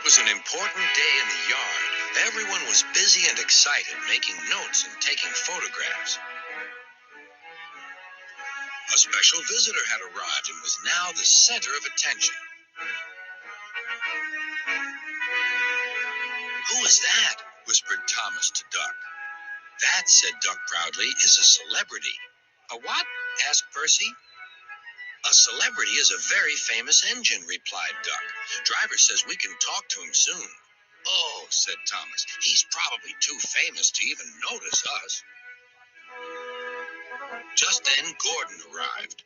It was an important day in the yard. Everyone was busy and excited, making notes and taking photographs. A special visitor had arrived and was now the center of attention. "Who is that?" whispered Thomas to Duck. "That," said Duck proudly, "is a celebrity." "A what?" asked Percy. "A celebrity is a very famous engine," replied Duck. "Driver says we can talk to him soon." "Oh," said Thomas, "he's probably too famous to even notice us." Just then Gordon arrived.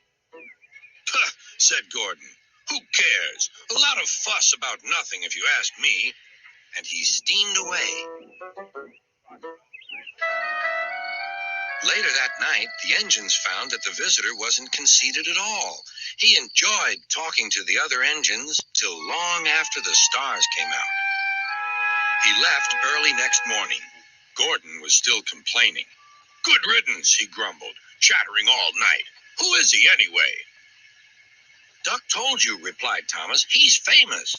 "Puh," said Gordon. "Who cares? A lot of fuss about nothing, if you ask me." And he steamed away. Later that night, the engines found that the visitor wasn't conceited at all. He enjoyed talking to the other engines till long after the stars came out. He left early next morning. Gordon was still complaining. "Good riddance," he grumbled, "chattering all night. Who is he anyway?" "Duck told you," replied Thomas. "He's famous."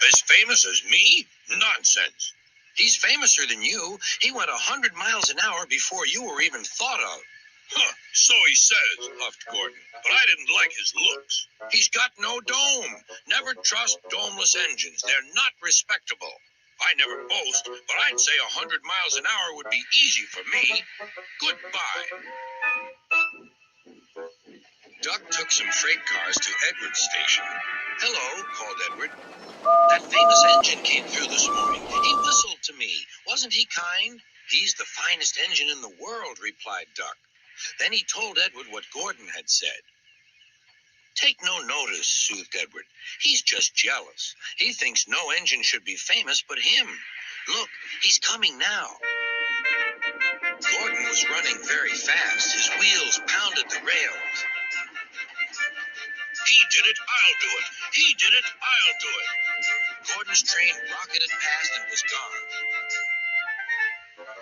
"As famous as me? Nonsense." "He's famouser than you. He went 100 miles an hour before you were even thought of." "Huh, so he says," huffed Gordon, "but I didn't like his looks. He's got no dome. Never trust domeless engines. They're not respectable. I never boast, but I'd say 100 miles an hour would be easy for me. Goodbye." Duck took some freight cars to Edward's station. "Hello," called Edward. "That famous engine came through this morning. He whistled to me. Wasn't he kind?" "He's the finest engine in the world," replied Duck. Then he told Edward what Gordon had said. "Take no notice," soothed Edward. "He's just jealous. He thinks no engine should be famous but him. Look, he's coming now." Gordon was running very fast. His wheels pounded the rails. "He did it, I'll do it. He did it, I'll do it." Gordon's train rocketed past and was gone.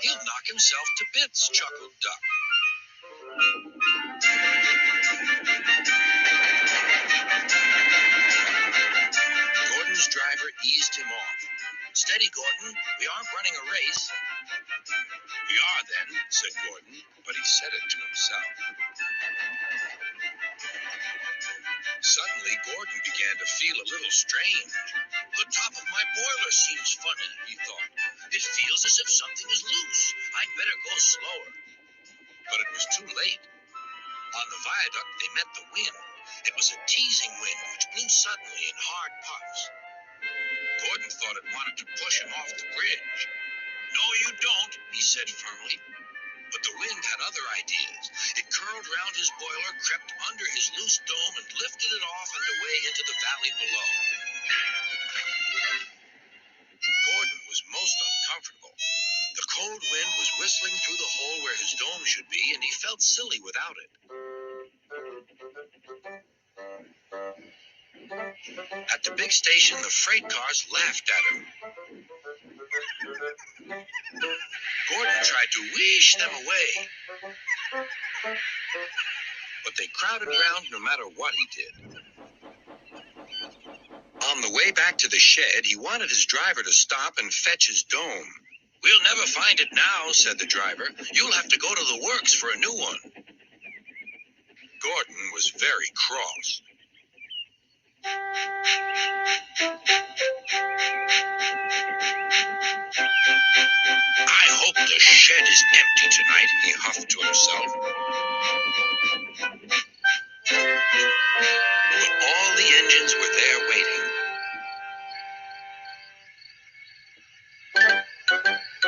"He'll knock himself to bits," chuckled Duck. Gordon's driver eased him off. "Steady, Gordon. We aren't running a race." "We are then," said Gordon, but he said it to himself. Suddenly, Gordon began to feel a little strange. "The top of my boiler seems funny," he thought. "It feels as if something is loose. I'd better go slower." But it was too late. On the viaduct, they met the wind. It was a teasing wind which blew suddenly in hard puffs. Gordon thought it wanted to push him off the bridge. "No, you don't," he said firmly. But the wind had other ideas. It curled round his boiler, crept under his loose dome, and lifted it off and away into the valley below. Gordon was most uncomfortable. The cold wind was whistling through the hole where his dome should be, and he felt silly without it. At the big station, the freight cars laughed at him. Gordon tried to wheesh them away, but they crowded round no matter what he did. On the way back to the shed, he wanted his driver to stop and fetch his dome. "We'll never find it now," said the driver. "You'll have to go to the works for a new one." Gordon was very cross. "I hope the shed is empty tonight," he huffed to himself. But all the engines were there waiting.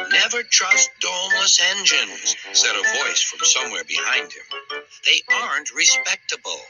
"Never trust domeless engines," said a voice from somewhere behind him. "They aren't respectable."